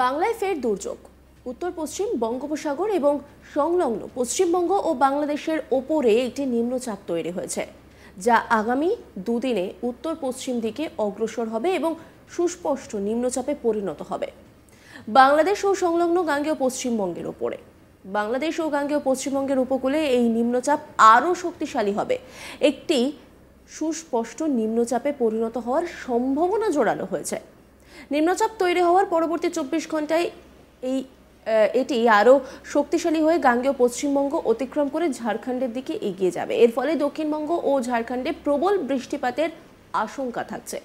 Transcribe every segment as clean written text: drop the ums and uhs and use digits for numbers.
বাংলায় ফের দুর্যোগ। উত্তর পশ্চিম বঙ্গোপসাগর এবং সংলগ্ন পশ্চিমবঙ্গ ও বাংলাদেশের ওপরে একটি নিম্নচাপ তৈরি হয়েছে, যা আগামী দুদিনে উত্তর পশ্চিম দিকে অগ্রসর হবে এবং সুস্পষ্ট নিম্নচাপে পরিণত হবে বাংলাদেশ ও সংলগ্ন গাঙ্গেয় পশ্চিমবঙ্গের ওপরে। বাংলাদেশ ও গাঙ্গেয় পশ্চিমবঙ্গের উপকূলে এই নিম্নচাপ আরও শক্তিশালী হবে। একটি সুস্পষ্ট নিম্নচাপে পরিণত হওয়ার সম্ভাবনা জোরালো হয়েছে। নিম্নচাপ তৈরি হওয়ার পরবর্তী 24 ঘন্টায় এটি আরও শক্তিশালী হয়ে গাঙ্গেয় পশ্চিমবঙ্গ অতিক্রম করে ঝাড়খণ্ডের দিকে এগিয়ে যাবে। এর ফলে দক্ষিণবঙ্গ ও ঝাড়খণ্ডে প্রবল বৃষ্টিপাতের আশঙ্কা থাকছে।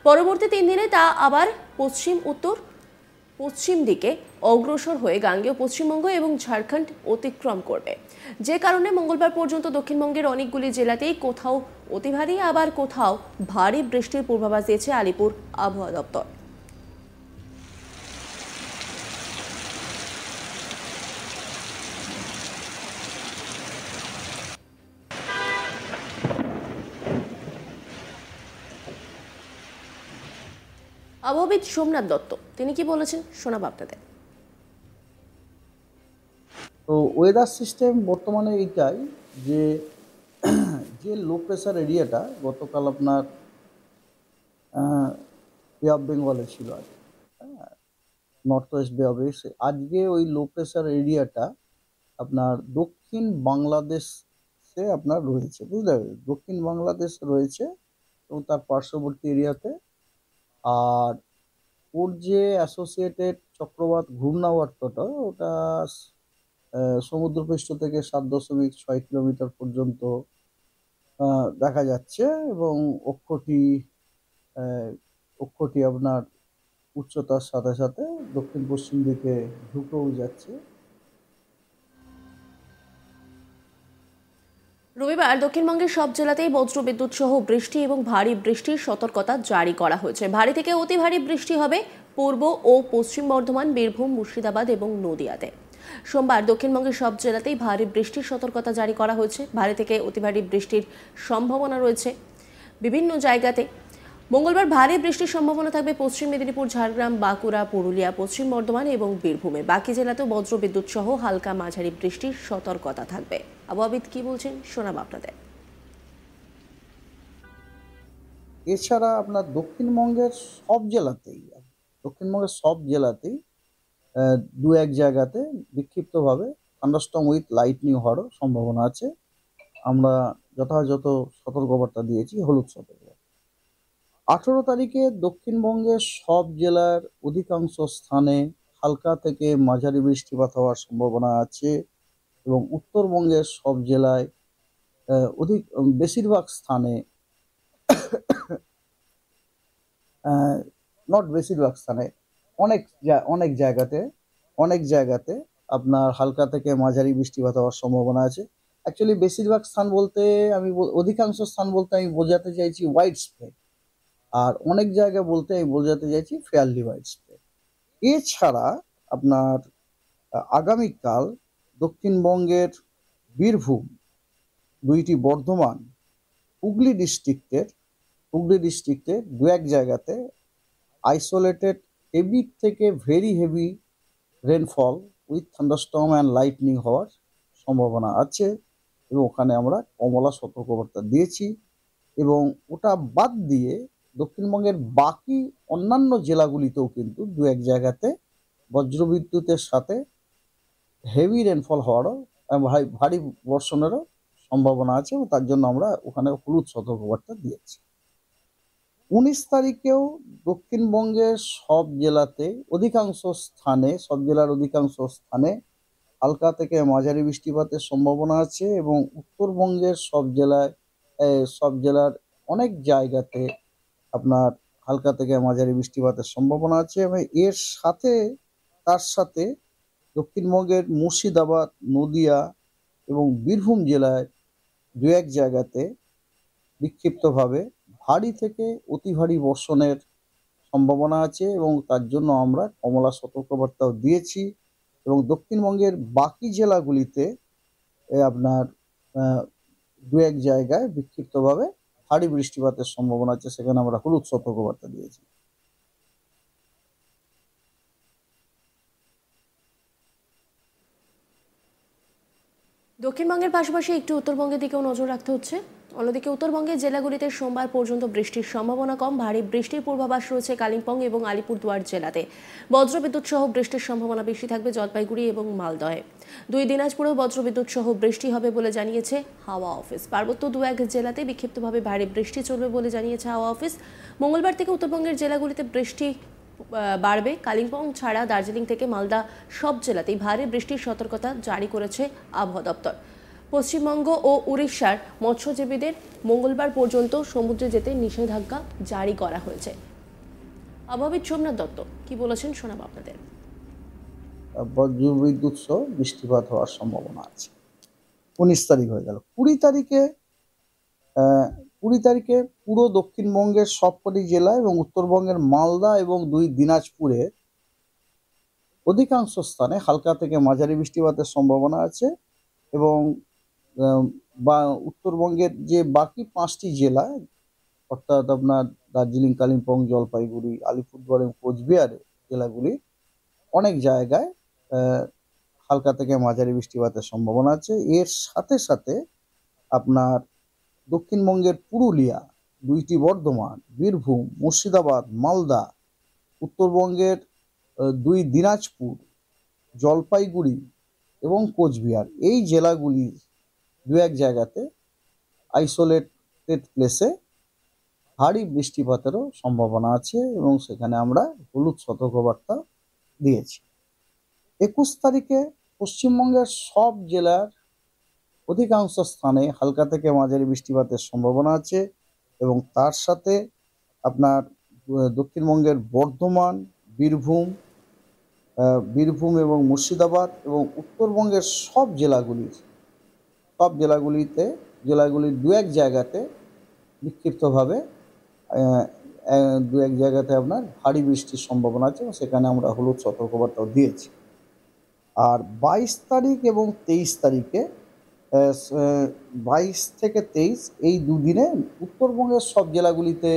পরবর্তী 3 দিনে তা আবার পশ্চিম উত্তর পশ্চিম দিকে অগ্রসর হয়ে গাঙ্গেয় পশ্চিমবঙ্গ এবং ঝাড়খণ্ড অতিক্রম করবে, যে কারণে মঙ্গলবার পর্যন্ত দক্ষিণবঙ্গের অনেকগুলি জেলাতেই কোথাও অতি ভারী আবার কোথাও ভারী বৃষ্টির পূর্বাভাস দিয়েছে আলিপুর আবহাওয়া দপ্তর। আবহাওয়াবিদ সোমনাথ দত্ত তিনি কি বলেছেন শোনাব আপনাদের। তো ওয়েদার সিস্টেম বর্তমানে এইটাই যে যে লো প্রেসার এরিয়াটা গতকাল আপনার বে অফ বেঙ্গলে ছিল আর কি, নর্থ ওয়েস্ট বে অফ, আজকে ওই লো প্রেসার এরিয়াটা আপনার দক্ষিণ বাংলাদেশে আপনার রয়েছে, বুঝতে পারলেন, দক্ষিণ বাংলাদেশ রয়েছে এবং তার পার্শ্ববর্তী এরিয়াতে। আর ওর যে অ্যাসোসিয়েটেড চক্রবাত ঘূর্ণাবর্তটা ওটা সমুদ্রপৃষ্ঠ থেকে 7.6 কিলোমিটার পর্যন্ত দেখা যাচ্ছে এবং অক্ষটি অক্ষটি আপনার উচ্চতার সাথে সাথে দক্ষিণ পশ্চিম দিকে ঢুকেও যাচ্ছে। রবিবার দক্ষিণবঙ্গের সব জেলাতেই বজ্রবিদ্যুৎ সহ বৃষ্টি এবং ভারী বৃষ্টির সতর্কতা জারি করা হয়েছে। ভারী থেকে অতি ভারী বৃষ্টি হবে পূর্ব ও পশ্চিম বর্ধমান, বীরভূম, মুর্শিদাবাদ এবং নদিয়াতে। সোমবার দক্ষিণবঙ্গের সব জেলাতেই ভারী বৃষ্টির সতর্কতা জারি করা হয়েছে। ভারী থেকে অতি ভারী বৃষ্টির সম্ভাবনা রয়েছে বিভিন্ন জায়গাতে। মঙ্গলবার ভারী বৃষ্টির সম্ভাবনা থাকবে পশ্চিম মেদিনীপুর, ঝাড়গ্রাম, বাঁকুড়া, পুরুলিয়া, পশ্চিম বর্ধমান এবং বীরভূমে। বাকি জেলাতেও বজ্রবিদ্যুৎ সহ হালকা মাঝারি বৃষ্টির সতর্কতা থাকবে। আবহাওয়াবিদ কি বলছেন শোনাব আপনাদের। এছাড়া আপনার দক্ষিণবঙ্গের সব জেলাতেই দু এক জায়গাতে বিক্ষিপ্তভাবে থান্ডারস্টর্ম উইথ লাইটনিং হওয়ারও সম্ভাবনা আছে। আমরা যথাযথ সতর্কবার্তা দিয়েছি, হলুদ সতর্কবার্তা। 18 তারিখে দক্ষিণবঙ্গের সব জেলার অধিকাংশ স্থানে হালকা থেকে মাঝারি বৃষ্টিপাত হওয়ার সম্ভাবনা আছে এবং উত্তরবঙ্গের সব জেলায় বেশিরভাগ স্থানে নট বেশিরভাগ স্থানে অনেক জায়গাতে আপনার হালকা থেকে মাঝারি বৃষ্টিপাত হওয়ার সম্ভাবনা আছে। অ্যাকচুয়ালি বেশিরভাগ স্থান বলতে অধিকাংশ স্থান বলতে আমি বোঝাতে চাইছি ওয়াইড স্প্রেড, আর অনেক জায়গা বলতে আমি বোঝাতে চাইছি ফেয়ারলি ওয়াইড স্প্রেড। এছাড়া আপনার আগামীকাল দক্ষিণবঙ্গের বীরভূম, দুইটি বর্ধমান, হুগলি ডিস্ট্রিক্টের দু এক জায়গাতে আইসোলেটেড হেভি থেকে very heavy rainfall with thunderstorm and lightning হওয়ার সম্ভাবনা আছে এবং ওখানে আমরা কমলা সতর্কবার্তা দিয়েছি। এবং ওটা বাদ দিয়ে দক্ষিণবঙ্গের বাকি অন্যান্য জেলাগুলিতেও কিন্তু দু এক জায়গাতে বজ্রবিদ্যুতের সাথে হেভি রেনফল হওয়ারও ভারী বর্ষণেরও সম্ভাবনা আছে এবং তার জন্য আমরা ওখানে হলুদ সতর্কবার্তা দিয়েছি। 19 তারিখেও দক্ষিণবঙ্গের সব জেলার অধিকাংশ স্থানে হালকা থেকে মাঝারি বৃষ্টিপাতের সম্ভাবনা আছে এবং উত্তরবঙ্গের সব জেলার অনেক জায়গাতে আপনার হালকা থেকে মাঝারি বৃষ্টিপাতের সম্ভাবনা আছে এবং তার সাথে দক্ষিণবঙ্গের মুর্শিদাবাদ, নদিয়া এবং বীরভূম জেলায় দু এক জায়গাতে বিক্ষিপ্তভাবে ভারী থেকে অতি ভারী বর্ষণের সম্ভাবনা আছে এবং তার জন্য আমরা কমলা সতর্কবার্তাও দিয়েছি। এবং দক্ষিণবঙ্গের বাকি জেলাগুলিতে আপনার দু এক জায়গায় বিক্ষিপ্তভাবে ভারী বৃষ্টিপাতের সম্ভাবনা আছে, সেখানে আমরা হলুদ সতর্কবার্তা দিয়েছি। দক্ষিণবঙ্গের পাশাপাশি একটু উত্তরবঙ্গের দিকেও নজর রাখতে হচ্ছে। অন্যদিকে উত্তরবঙ্গের জেলাগুলিতে সোমবার পর্যন্ত বৃষ্টির সম্ভাবনা কম। ভারী বৃষ্টির পূর্বাভাস রয়েছে কালিম্পং এবং আলিপুরদুয়ার জেলাতে। বজ্রবিদ্যুৎ সহ বৃষ্টির সম্ভাবনা বেশি থাকবে জলপাইগুড়ি এবং মালদহে। দুই দিনাজপুরেও বজ্রবিদ্যুৎ সহ বৃষ্টি হবে বলে জানিয়েছে হাওয়া অফিস। পার্বত্য দু এক জেলাতে বিক্ষিপ্তভাবে ভারী বৃষ্টি চলবে বলে জানিয়েছে হাওয়া অফিস। মঙ্গলবার থেকে উত্তরবঙ্গের জেলাগুলিতে বৃষ্টি বাড়বে। কালিম্পং ছাড়া দার্জিলিং থেকে মালদা সব জেলাতেই ভারী বৃষ্টির সতর্কতা জারি করেছে আবহাওয়া দপ্তর। পশ্চিমবঙ্গ ও উড়িষ্যার মৎস্যজীবীদের মঙ্গলবার পর্যন্ত সমুদ্রে যেতে নিষেধাজ্ঞা জারি করা হয়েছে। আবহাওয়াবিদ সোমনাথ দত্ত কি বলেছেন শোনাবো আপনাদের। বজ্রবিদ্যুৎ সহ বৃষ্টিপাত হওয়ার সম্ভাবনা আছে। 19 তারিখ হয়ে গেল। 20 তারিখে 20 তারিখে পুরো দক্ষিণবঙ্গের সবকটি জেলা এবং উত্তরবঙ্গের মালদা এবং দুই দিনাজপুরে অধিকাংশ স্থানে হালকা থেকে মাঝারি বৃষ্টিপাতের সম্ভাবনা আছে। এবং বা উত্তরবঙ্গের যে বাকি 5টি জেলা, অর্থাৎ আপনার দার্জিলিং, কালিম্পং, জলপাইগুড়ি, আলিপুরদুয়ার এবং কোচবিহারের জেলাগুলি অনেক জায়গায় হালকা থেকে মাঝারি বৃষ্টিপাতের সম্ভাবনা আছে। এর সাথে সাথে আপনার দক্ষিণবঙ্গের পুরুলিয়া, 2টি বর্ধমান, বীরভূম, মুর্শিদাবাদ, মালদা, উত্তরবঙ্গের 2 দিনাজপুর, জলপাইগুড়ি এবং কোচবিহার, এই জেলাগুলির দু এক জায়গাতে আইসোলেটেড প্লেসে ভারী বৃষ্টিপাতেরও সম্ভাবনা আছে এবং সেখানে আমরা হলুদ সতর্কবার্তা দিয়েছি। 21 তারিখে পশ্চিমবঙ্গের সব জেলার অধিকাংশ স্থানে হালকা থেকে মাঝারি বৃষ্টিপাতের সম্ভাবনা আছে এবং তার সাথে আপনার দক্ষিণবঙ্গের বর্ধমান, বীরভূম এবং মুর্শিদাবাদ এবং উত্তরবঙ্গের জেলাগুলির দু এক জায়গাতে বিক্ষিপ্তভাবে দু এক জায়গাতে আপনার ভারী বৃষ্টির সম্ভাবনা আছে এবং সেখানে আমরা হলুদ সতর্কবার্তাও দিয়েছি। আর 22 তারিখ এবং 23 তারিখে 22 থেকে 23 এই দুদিনে উত্তরবঙ্গের সব জেলাগুলিতে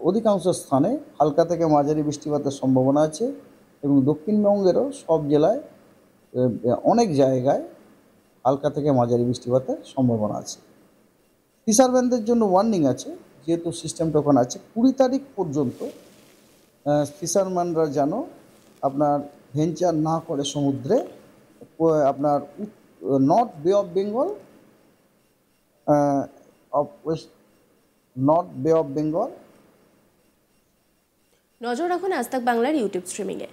অধিকাংশ স্থানে হালকা থেকে মাঝারি বৃষ্টিপাতের সম্ভাবনা আছে এবং দক্ষিণবঙ্গেরও সব জেলায় অনেক জায়গায় হালকা থেকে মাঝারি বৃষ্টিপাতের সম্ভাবনা আছে। ফিশারম্যানদের জন্য ওয়ার্নিং আছে, যেহেতু সিস্টেমটা ওখানে আছে। 20 তারিখ পর্যন্ত ফিশারম্যানরা যেন আপনার ভেঞ্চার না করে সমুদ্রে। আপনার নর্থ বে অফ বেঙ্গল, নজর রাখুন আজ তাক বাংলার ইউটিউব স্ট্রিমিংয়ে।